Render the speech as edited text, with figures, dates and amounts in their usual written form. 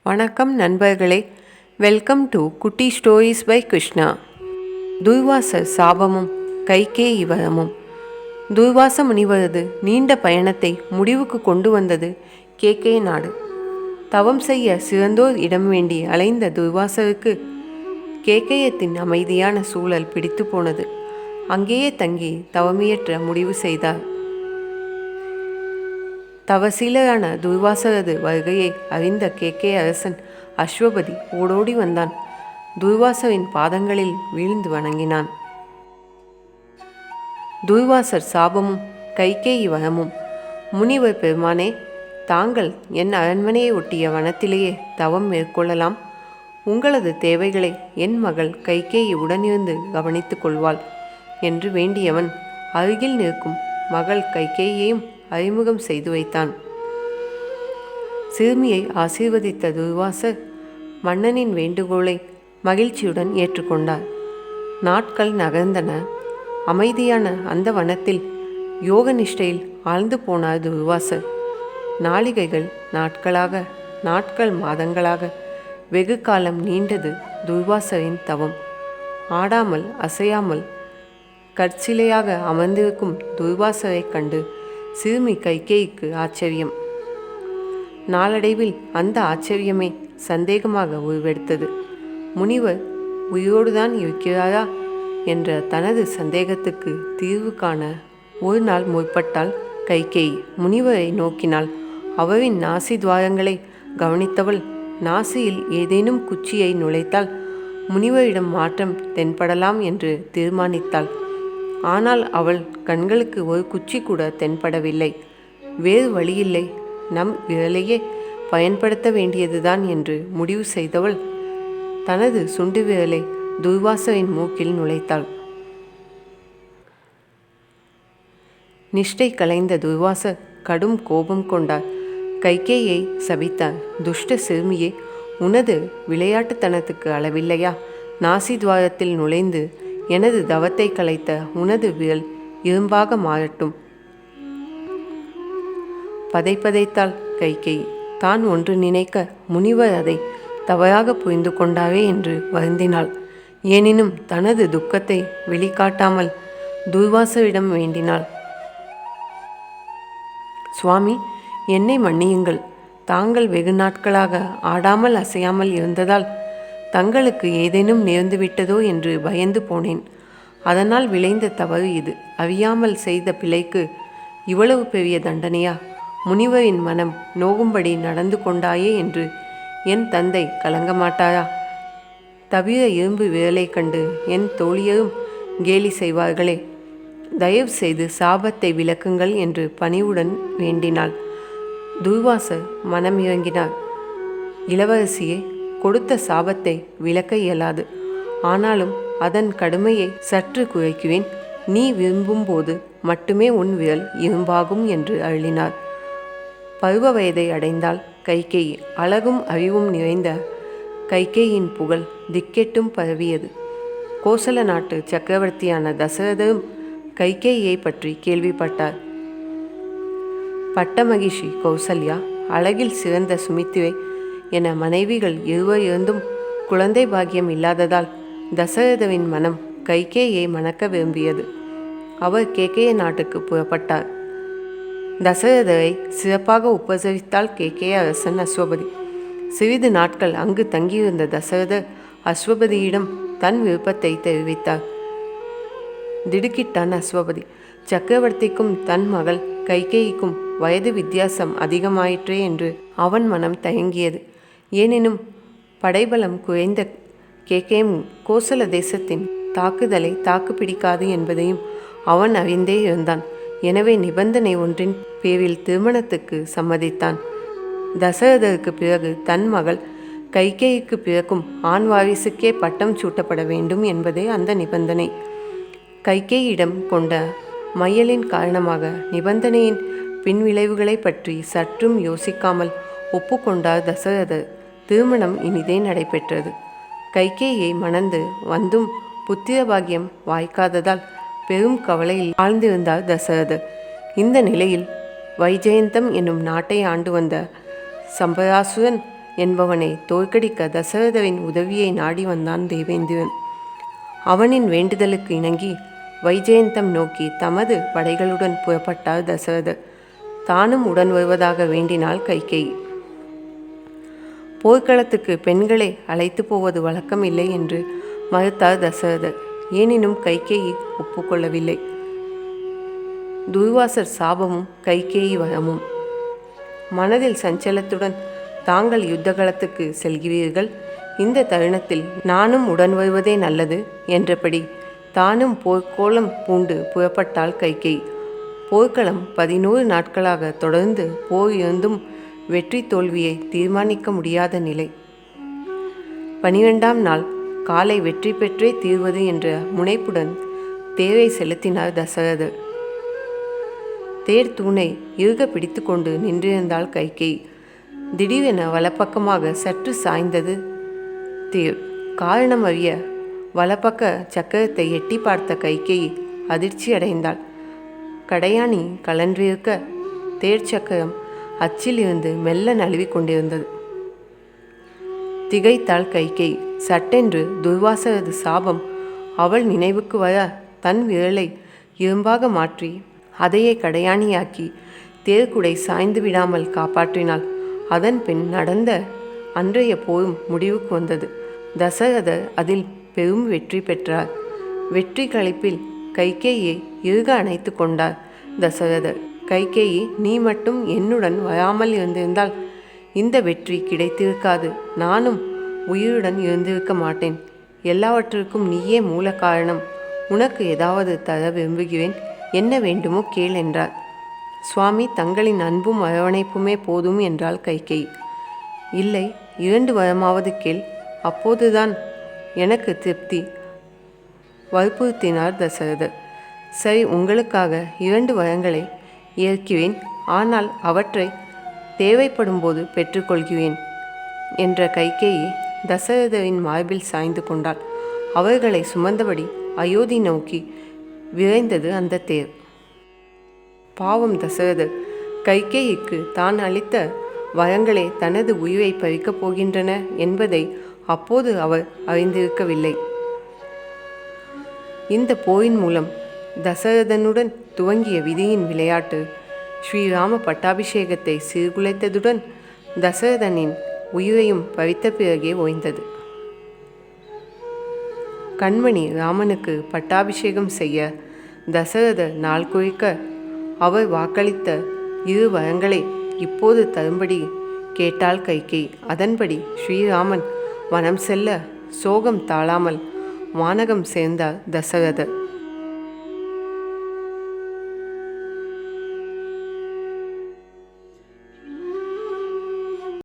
வணக்கம் நண்பர்களே, welcome to Kutti stories by Krishna. Durvasar சாபமும் கைகேயி வரமும். துர்வாச முனிவரது நீண்ட பயணத்தை முடிவுக்கு கொண்டு வந்தது கேகே நாடு. தவம் செய்ய சிறந்தோர் இடம் வேண்டி அலைந்த துர்வாசருக்கு கேகயத்தின் அமைதியான சூழல் பிடித்து போனது. அங்கேயே தங்கி தவமியற்ற முடிவு செய்தார். தவசீலரான துர்வாசரது வருகையை அறிந்த கேகே அரசன் அஸ்வபதி ஓடோடி வந்தான். துர்வாசரின் பாதங்களில் வீழ்ந்து வணங்கினான். துர்வாசர் சாபமும் கைகேயி வரமும். முனிவர் பெருமானே, தாங்கள் என் அரண்மனையை ஒட்டிய வனத்திலேயே தவம் மேற்கொள்ளலாம். உங்களது தேவைகளை என் மகள் கைகேயி உடனிருந்து கவனித்துக் கொள்வாள் என்று வேண்டியவன் அருகில் நிற்கும் மகள் கைகேயையும் அறிமுகம் செய்து வைத்தான். சிறுமியை ஆசீர்வதித்த துர்வாசர் மன்னனின் வேண்டுகோளை மகிழ்ச்சியுடன் ஏற்றுக்கொண்டார். நாட்கள் நகர்ந்தன. அமைதியான அந்த வனத்தில் யோக நிஷ்டையில் ஆழ்ந்து போனார் துர்வாசர். நாளிகைகள் நாட்களாக, நாட்கள் மாதங்களாக, வெகு காலம் நீண்டது துர்வாசரின் தவம். ஆடாமல் அசையாமல் கற்சிலையாக அமர்ந்திருக்கும் துர்வாசரை கண்டு சிறுமி கைகேயிக்கு ஆச்சரியம். நாளடைவில் அந்த ஆச்சரியமே சந்தேகமாக உருவெடுத்தது. முனிவர் உயிரோடுதான் இருக்கிறாரா என்ற தனது சந்தேகத்துக்கு தீர்வு காண ஒரு நாள் முற்பட்டாள் கைகேயி. முனிவரை நோக்கினாள். அவரின் நாசி துவாரங்களை கவனித்தவள் நாசியில் ஏதேனும் குச்சியை நுழைத்தால் முனிவரிடம் மாற்றம் தென்படலாம் என்று தீர்மானித்தாள். ஆனால் அவள் கண்களுக்கு ஒரு குச்சி கூட தென்படவில்லை. வேறு வழியில்லை, நம் விரலையே பயன்படுத்த வேண்டியதுதான் என்று முடிவு செய்தவள் தனது சுண்டு விரலை துர்வாசரின் மூக்கில் நுழைத்தாள். நிஷ்டை கலைந்த துர்வாசர் கடும் கோபம் கொண்டார். கைகேயை சபித்தார். துஷ்ட சிறுமியே, உனது விளையாட்டுத்தனத்துக்கு அளவில்லையா? நாசி துவாரத்தில் நுழைந்து எனது தவத்தை கலைத்த உனது விரல் இரும்பாக மாறட்டும். பதைத்தாள் கைகேயி. தான் ஒன்று நினைக்க முனிவர் அதை தவறாக புரிந்து கொண்டாரே என்று வருந்தினாள். எனினும் தனது துக்கத்தை வெளிக்காட்டாமல் துர்வாசரிடம் வேண்டினாள். சுவாமி, என்னை மன்னியுங்கள். தாங்கள் வெகு நாட்களாக ஆடாமல் அசையாமல் இருந்ததால் தங்களுக்கு ஏதேனும் நேர்ந்துவிட்டதோ என்று பயந்து போனேன். அதனால் விளைந்த தவறு இது. அறியாமல் செய்த பிழைக்கு இவ்வளவு பெரிய தண்டனையா? முனிவரின் மனம் நோகும்படி நடந்து கொண்டாயே என்று என் தந்தை கலங்க மாட்டாரா? தவிர இரும்பு விரலை கண்டு என் தோழியரும் கேலி செய்வார்களே. தயவு செய்து சாபத்தை விலக்குங்கள் என்று பணிவுடன் வேண்டினாள். துர்வாசர் மனம் இறங்கினார். இளவரசியே, கொடுத்த சாபத்தை விலக்க இயலாது. ஆனாலும் அதன் கடுமையை சற்று குறைக்குவேன். நீ விரும்பும்போது மட்டுமே உன் விரல் இரும்பாகும் என்று அருளினார். பருவ வயதை அடைந்தால் கைகேயி. அழகும் அறிவும் நிறைந்த கைகேயின் புகழ் திக்கெட்டும் பரவியது. கோசல நாட்டு சக்கரவர்த்தியான தசரதரும் கைகேயை பற்றி கேள்விப்பட்டார். பட்ட மகிஷி கௌசல்யா, அழகில் சிறந்த சுமித்திரை என மனைவிகள் இருவர் இருந்தும் குழந்தை பாக்கியம் இல்லாததால் தசரதவின் மனம் கைகேயை மணக்க விரும்பியது. அவர் கேகய நாட்டுக்கு புறப்பட்டார். தசரதரை சிறப்பாக உபசரித்தால் கேகய அரசன் அஸ்வபதி. சிறிது நாட்கள் அங்கு தங்கியிருந்த தசரதர் அஸ்வபதியிடம் தன் விருப்பத்தை தெரிவித்தார். திடுக்கிட்டான் அஸ்வபதி. சக்கரவர்த்திக்கும் தன் மகள் கைகேயிக்கும் வயது வித்தியாசம் அதிகமாயிற்றே என்று அவன் மனம் தயங்கியது. எனினும் படைபலம் குறைந்த கேகயம் கோசல தேசத்தின் தாக்குதலை தாக்குப்பிடிக்காது என்பதையும் அவன் அறிந்தே இருந்தான். எனவே நிபந்தனை ஒன்றின் பேரில் திருமணத்துக்கு சம்மதித்தான். தசரதருக்கு பிறகு தன் மகள் கைகேயிக்கு பிறக்கும் ஆண் வாரிசுக்கே பட்டம் சூட்டப்பட வேண்டும் என்பதே அந்த நிபந்தனை. கைகேயிடம் கொண்ட மையலின் காரணமாக நிபந்தனையின் பின்விளைவுகளை பற்றி சற்றும் யோசிக்காமல் ஒப்புக்கொண்டார் தசரதர். திருமணம் இனிதே நடைபெற்றது. கைகேயை மணந்து வந்தும் புத்திர பாக்கியம் வாய்க்காததால் பெரும் கவலையில் ஆழ்ந்திருந்தார் தசரதர். இந்த நிலையில் வைஜெயந்தம் என்னும் நாட்டை ஆண்டு வந்த சம்பராசுரன் என்பவனை தோற்கடிக்க தசரதவின் உதவியை நாடி வந்தான் தேவேந்திரன். அவனின் வேண்டுதலுக்கு இணங்கி வைஜெயந்தம் நோக்கி தமது படைகளுடன் புறப்பட்டார் தசரதர். தானும் உடன் வருவதாக வேண்டினாள் கைகேயி. போர்க்களத்துக்கு பெண்களை அழைத்து போவது வழக்கம் இல்லை என்று மறுத்தார் தசரதர். எனினும் கைகேயி ஒப்புக்கொள்ளவில்லை. துர்வாசர் சாபமும் கைகேயி வரமும். மனதில் சஞ்சலத்துடன் தாங்கள் யுத்தகலத்துக்கு செல்கிறீர்கள், இந்த தருணத்தில் நானும் உடன் வருவதே நல்லது என்றபடி தானும் போர்க்கோலம் பூண்டு புறப்பட்டாள் கைகேயி. போர்க்களம் 11 நாட்களாக தொடர்ந்து போர் இருந்தும் வெற்றி தோல்வியை தீர்மானிக்க முடியாத நிலை. 12ஆம் நாள் காலை வெற்றி பெற்றே தீர்வது என்ற முனைப்புடன் தேரை செலுத்தினார் தசரதர். தேர் தூணை இறுக பிடித்து கொண்டு நின்றிருந்தாள் கைகேயி. திடீரென வலப்பக்கமாக சற்று சாய்ந்தது தேர். காரணம் அறிய வலப்பக்க சக்கரத்தை எட்டி பார்த்த கைகேயி அதிர்ச்சி அடைந்தாள். கடையாணி கலன்றிருக்க தேர் சக்கரம் அச்சில் இருந்து மெல்ல நழுவி கொண்டிருந்தது. திகைத்தாள் கைகேயி. சட்டென்று துர்வாசரது சாபம் அவள் நினைவுக்கு வர தன் விரலை இரும்பாக மாற்றி அதையே கடையாணியாக்கி தேர்குடை சாய்ந்து விடாமல் காப்பாற்றினாள். அதன் பின் நடந்த அன்றைய போரும் முடிவுக்கு வந்தது. தசரதர் அதில் பெரும் வெற்றி பெற்றார். வெற்றி களிப்பில் கைகேயை இறுக அணைத்து கொண்டார் தசரதர். கைகேயி, நீ மட்டும் என்னுடன் வராமல் இருந்திருந்தால் இந்த வெற்றி கிடைத்திருக்காது. நானும் உயிருடன் இருந்திருக்க மாட்டேன். எல்லாவற்றிற்கும் நீயே மூல காரணம். உனக்கு ஏதாவது தர விரும்புகிறேன். என்ன வேண்டுமோ கேள் என்றார். சுவாமி, தங்களின் அன்பும் அரவணைப்புமே போதும் என்றாள் கைகேயி. இல்லை, 2 வரமாவது கேள், அப்போதுதான் எனக்கு திருப்தி வற்புறுத்தினார் தசரதர். சரி, உங்களுக்காக 2 வரங்களை ஏற்கிறேன். ஆனால் அவற்றை தேவைப்படும்போது பெற்றுக்கொள்கிறேன் என்ற கைகேயி தசரதரின் மார்பில் சாய்ந்து கொண்டாள். அவர்களை சுமந்தபடி அயோத்தி நோக்கி விரைந்தது அந்த தேர். பாவம் தசரதர். கைகேயிக்கு தான் அளித்த வரங்களே தனது உயிரை பறிக்கப் போகின்றன என்பதை அப்போது அவர் அறிந்திருக்கவில்லை. இந்த போரின் மூலம் தசரதனுடன் துவங்கிய விதியின் விளையாட்டு ஸ்ரீராம பட்டாபிஷேகத்தை சீர்குலைத்ததுடன் தசரதனின் உயிரையும் பறித்த பிறகே ஓய்ந்தது. கண்மணி ராமனுக்கு பட்டாபிஷேகம் செய்ய தசரதர் நாள் குறிக்க அவர் வாக்களித்த 2 வரங்களை இப்போது தரும்படி கேட்டாள் கைகேயி. அதன்படி ஸ்ரீராமன் வனம் செல்ல சோகம் தாழாமல் வானகம் சேர்ந்தார் தசரதர்.